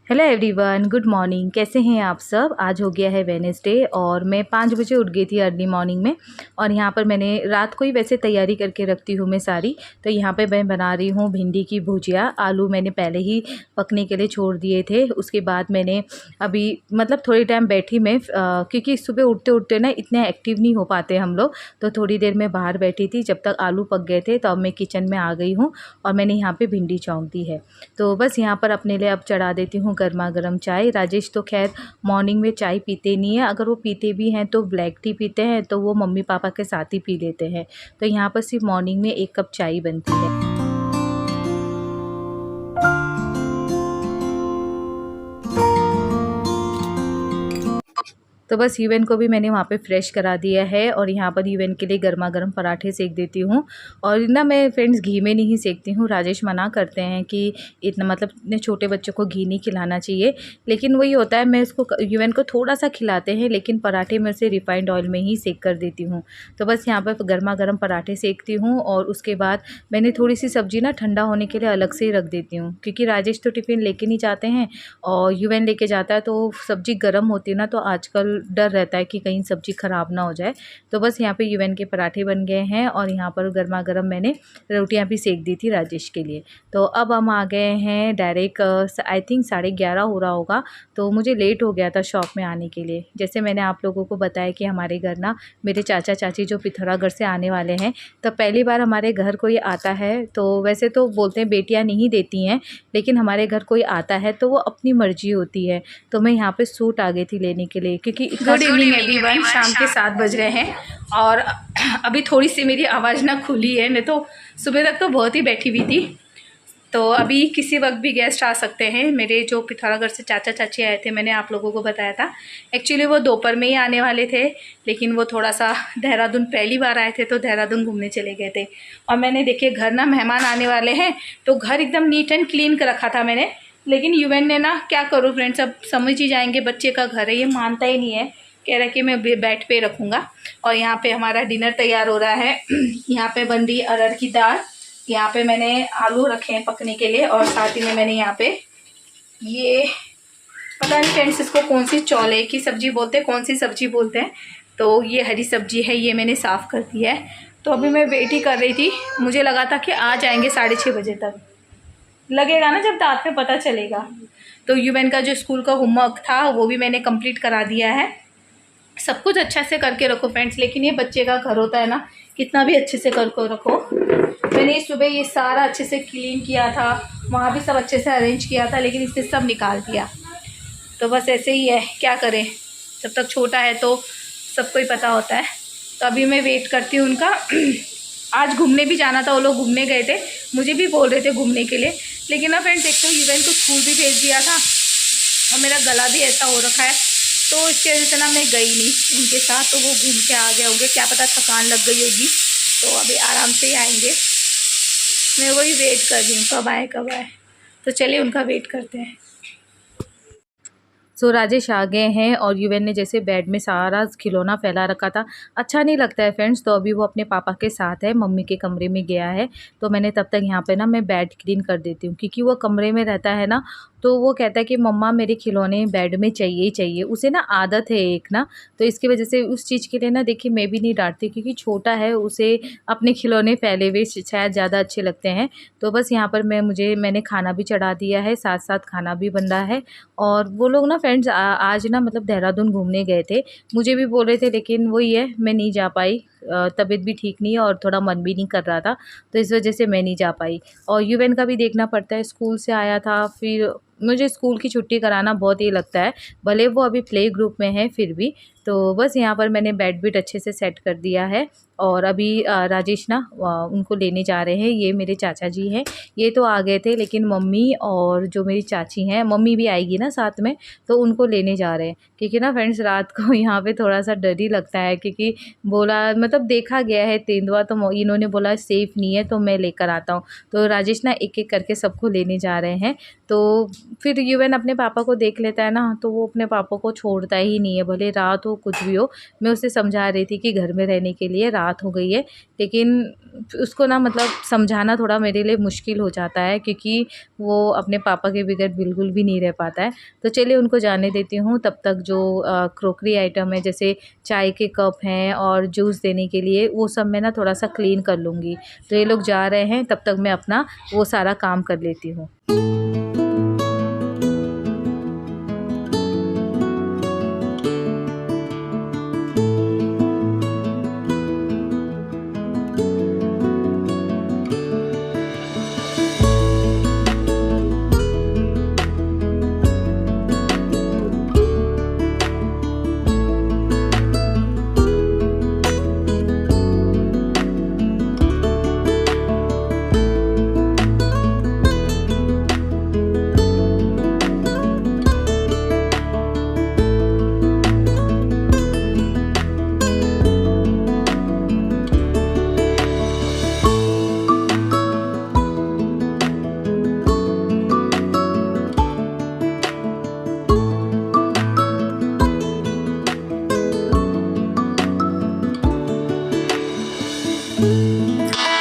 Hello everyone, good morning. कैसे हैं आप सब। आज हो गया है वेडनेसडे और मैं 5 बजे उठ गई थी अर्ली मॉर्निंग में। और यहाँ पर मैंने रात को ही वैसे तैयारी करके रखती हूँ मैं सारी। तो यहाँ पे मैं बना रही हूँ भिंडी की भुजिया। आलू मैंने पहले ही पकने के लिए छोड़ दिए थे। उसके बाद मैंने अभी मतलब थोड़ी टाइम बैठी मैं क्योंकि सुबह उठते उठते ना इतने एक्टिव नहीं हो पाते हम लोग। तो थोड़ी देर मैं बाहर बैठी थी जब तक आलू पक गए थे। तो अब मैं किचन में आ गई हूँ और मैंने यहाँ पर भिंडी चौंक दी है। तो बस यहाँ पर अपने लिए अब चढ़ा देती हूँ गर्मा गर्म चाय। राजेश तो खैर मॉर्निंग में चाय पीते नहीं है, अगर वो पीते भी हैं तो ब्लैक टी पीते हैं, तो वो मम्मी पापा के साथ ही पी लेते हैं। तो यहाँ पर सिर्फ मॉर्निंग में 1 कप चाय बनती है। तो बस यूएन को भी मैंने वहाँ पे फ्रेश करा दिया है और यहाँ पर यूएन के लिए गर्मा गर्म पराठे सेक देती हूँ। और ना मैं फ्रेंड्स घी में नहीं सेकती हूँ। राजेश मना करते हैं कि इतना मतलब इतने छोटे बच्चों को घी नहीं खिलाना चाहिए, लेकिन वही होता है, मैं उसको यूएन को थोड़ा सा खिलाते हैं, लेकिन पराठे में से रिफाइंड ऑयल में ही सेक कर देती हूँ। तो बस यहाँ पर गर्मा गर्म पराठे सेकती हूँ और उसके बाद मैंने थोड़ी सी सब्ज़ी ना ठंडा होने के लिए अलग से ही रख देती हूँ, क्योंकि राजेश तो टिफ़िन लेके नहीं जाते हैं और यूएन लेके जाता है। तो सब्ज़ी गर्म होती है ना, तो आजकल डर रहता है कि कहीं सब्ज़ी ख़राब ना हो जाए। तो बस यहाँ पे यूएन के पराठे बन गए हैं और यहाँ पर गर्मा गर्म मैंने रोटियाँ भी सेक दी थी राजेश के लिए। तो अब हम आ गए हैं डायरेक्ट आई थिंक 11:30 हो रहा होगा। तो मुझे लेट हो गया था शॉप में आने के लिए। जैसे मैंने आप लोगों को बताया कि हमारे घर ना मेरे चाचा चाची जो पिथौरागढ़ से आने वाले हैं, तो पहली बार हमारे घर कोई आता है। तो वैसे तो बोलते हैं बेटियाँ नहीं देती हैं, लेकिन हमारे घर कोई आता है तो वो अपनी मर्जी होती है। तो मैं यहाँ पे सूट आ गई थी लेने के लिए, क्योंकि गुड इवनिंग एवरीवन। शाम के 7 बज रहे हैं और अभी थोड़ी सी मेरी आवाज़ ना खुली है, नहीं तो सुबह तक तो बहुत ही बैठी हुई थी। तो अभी किसी वक्त भी गेस्ट आ सकते हैं। मेरे जो पिथौरागढ़ से चाचा चाची आए थे, मैंने आप लोगों को बताया था। एक्चुअली वो दोपहर में ही आने वाले थे, लेकिन वो थोड़ा सा देहरादून पहली बार आए थे तो देहरादून घूमने चले गए थे। और मैंने देखिए घर ना मेहमान आने वाले हैं तो घर एकदम नीट एंड क्लीन कर रखा था मैंने। लेकिन यूएन ने ना, क्या करूँ फ्रेंड्स, अब समझ ही जाएंगे, बच्चे का घर है, ये मानता ही नहीं है। कह रहा है कि मैं बेड पे रखूँगा। और यहाँ पे हमारा डिनर तैयार हो रहा है। यहाँ पे बन रही अरहर की दाल, यहाँ पे मैंने आलू रखे हैं पकने के लिए, और साथ ही में मैंने यहाँ पे ये पता नहीं फ्रेंड्स इसको कौन सी चौले की सब्जी बोलते हैं, कौन सी सब्जी बोलते हैं, तो ये हरी सब्जी है, ये मैंने साफ़ कर दी है। तो अभी मैं वेट ही कर रही थी, मुझे लगा था कि आ जाएंगे 6:30 बजे तक। लगेगा ना जब दांत में पता चलेगा। तो यूएन का जो स्कूल का होमवर्क था वो भी मैंने कंप्लीट करा दिया है। सब कुछ अच्छा से करके रखो फ्रेंड्स, लेकिन ये बच्चे का घर होता है ना, कितना भी अच्छे से करके रखो। मैंने सुबह ये सारा अच्छे से क्लीन किया था, वहाँ भी सब अच्छे से अरेंज किया था, लेकिन इसने सब निकाल दिया। तो बस ऐसे ही है, क्या करें, जब तक छोटा है तो सबको ही पता होता है। तो अभी मैं वेट करती हूँ उनका। आज घूमने भी जाना था, वो लोग घूमने गए थे, मुझे भी बोल रहे थे घूमने के लिए, लेकिन ना फ्रेंड्स एक तो यूएन को स्कूल भी भेज दिया था और मेरा गला भी ऐसा हो रखा है, तो इसकी वजह से ना मैं गई नहीं उनके साथ। तो वो घूम के आ गए होंगे, क्या पता थकान लग गई होगी, तो अभी आराम से ही आएंगे। मैं वही वेट कर रही हूँ कब आए कब आए। तो चलिए उनका वेट करते हैं। सो राजेश आ गए हैं और यूएन ने जैसे बेड में सारा खिलौना फैला रखा था, अच्छा नहीं लगता है फ्रेंड्स। तो अभी वो अपने पापा के साथ है, मम्मी के कमरे में गया है। तो मैंने तब तक यहाँ पे ना मैं बेड क्लीन कर देती हूँ, क्योंकि वो कमरे में रहता है ना, तो वो कहता है कि मम्मा मेरे खिलौने बेड में चाहिए ही चाहिए, उसे ना आदत है एक ना। तो इसकी वजह से उस चीज़ के लिए ना देखिए मैं भी नहीं डांटती, क्योंकि छोटा है, उसे अपने खिलौने फैले हुए शायद ज़्यादा अच्छे लगते हैं। तो बस यहाँ पर मैंने खाना भी चढ़ा दिया है, साथ साथ खाना भी बन रहा है। और वो लोग ना फ्रेंड्स आज ना मतलब देहरादून घूमने गए थे, मुझे भी बोल रहे थे, लेकिन वही है मैं नहीं जा पाई। तबीयत भी ठीक नहीं है और थोड़ा मन भी नहीं कर रहा था, तो इस वजह से मैं नहीं जा पाई। और यूएन का भी देखना पड़ता है, स्कूल से आया था, फिर मुझे स्कूल की छुट्टी कराना बहुत ही लगता है, भले वो अभी प्ले ग्रुप में है फिर भी। तो बस यहाँ पर मैंने बेड भी अच्छे से सेट कर दिया है। और अभी राजेश ना उनको लेने जा रहे हैं, ये मेरे चाचा जी हैं, ये तो आ गए थे, लेकिन मम्मी और जो मेरी चाची हैं, मम्मी भी आएगी ना साथ में, तो उनको लेने जा रहे हैं। क्योंकि ना फ्रेंड्स रात को यहाँ पे थोड़ा सा डर ही लगता है, क्योंकि बोला मतलब देखा गया है तेंदुआ, तो इन्होंने बोला सेफ़ नहीं है तो मैं लेकर आता हूँ। तो राजेश ना एक एक करके सबको लेने जा रहे हैं। तो फिर यूएन अपने पापा को देख लेता है ना, तो वो अपने पापा को छोड़ता ही नहीं है, भले रात हो तो कुछ भी हो। मैं उसे समझा रही थी कि घर में रहने के लिए रात हो गई है, लेकिन उसको ना मतलब समझाना थोड़ा मेरे लिए मुश्किल हो जाता है, क्योंकि वो अपने पापा के बगैर बिल्कुल भी नहीं रह पाता है। तो चलिए उनको जाने देती हूँ। तब तक जो क्रोकरी आइटम है, जैसे चाय के कप हैं और जूस देने के लिए, वो सब मैं ना थोड़ा सा क्लीन कर लूँगी। तो ये लोग जा रहे हैं, तब तक मैं अपना वो सारा काम कर लेती हूँ।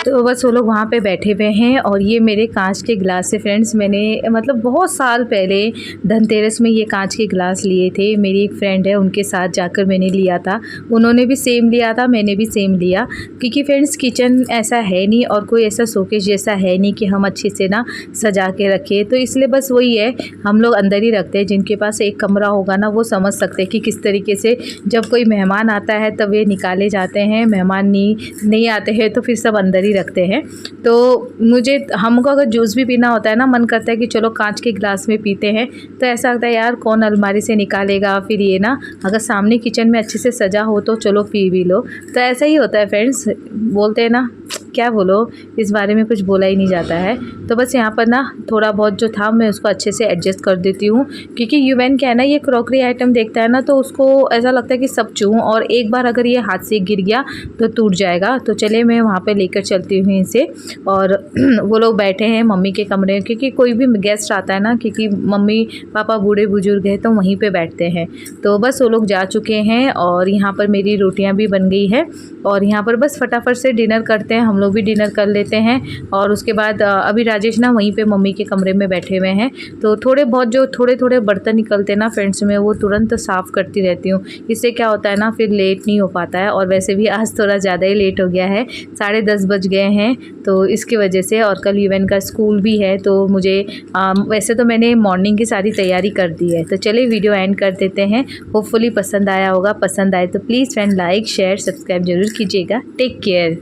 तो बस वो लोग वहाँ पे बैठे हुए हैं और ये मेरे कांच के गिलास से फ्रेंड्स, मैंने मतलब बहुत साल पहले धनतेरस में ये कांच के गिलास लिए थे। मेरी एक फ्रेंड है, उनके साथ जाकर मैंने लिया था। उन्होंने भी सेम लिया था, मैंने भी सेम लिया, क्योंकि फ्रेंड्स किचन ऐसा है नहीं और कोई ऐसा शोकेस जैसा है नहीं कि हम अच्छे से ना सजा के रखें। तो इसलिए बस वही है, हम लोग अंदर ही रखते हैं। जिनके पास एक कमरा होगा ना, वो समझ सकते हैं कि किस तरीके से जब कोई मेहमान आता है तब ये निकाले जाते हैं, मेहमान नहीं आते हैं तो फिर सब अंदर ही रखते हैं। तो हमको अगर जूस भी पीना होता है ना, मन करता है कि चलो कांच के गिलास में पीते हैं। तो ऐसा लगता है यार कौन अलमारी से निकालेगा, फिर ये ना अगर सामने किचन में अच्छे से सजा हो तो चलो पी भी लो। तो ऐसा ही होता है फ्रेंड्स, बोलते हैं ना, क्या बोलो, इस बारे में कुछ बोला ही नहीं जाता है। तो बस यहाँ पर ना थोड़ा बहुत जो था मैं उसको अच्छे से एडजस्ट कर देती हूँ, क्योंकि यूवेन क्या है ना, ये क्रॉकरी आइटम देखता है ना तो उसको ऐसा लगता है कि सब छूऊं, और एक बार अगर ये हाथ से गिर गया तो टूट जाएगा। तो चलिए मैं वहाँ पे लेकर चलती हूँ इसे। और वो लोग बैठे हैं मम्मी के कमरे में, क्योंकि कोई भी गेस्ट आता है ना, क्योंकि मम्मी पापा बूढ़े बुजुर्ग हैं तो वहीं पर बैठते हैं। तो बस वो लोग जा चुके हैं और यहाँ पर मेरी रोटियाँ भी बन गई है और यहाँ पर बस फटाफट से डिनर करते हैं। हम लोग भी डिनर कर लेते हैं और उसके बाद अभी राजेश ना वहीं पे मम्मी के कमरे में बैठे हुए हैं। तो थोड़े बहुत जो थोड़े बर्तन निकलते हैं ना फ्रेंड्स में, वो तुरंत साफ़ करती रहती हूँ। इससे क्या होता है ना, फिर लेट नहीं हो पाता है। और वैसे भी आज थोड़ा ज़्यादा ही लेट हो गया है, 10:30 बज गए हैं, तो इसकी वजह से। और कल यूवेन का स्कूल भी है, तो मुझे वैसे तो मैंने मॉर्निंग की सारी तैयारी कर दी है। तो चलिए वीडियो एंड कर देते हैं। होपफुली पसंद आया होगा। पसंद आए तो please friend like share subscribe जरूर कीजिएगा। Take care.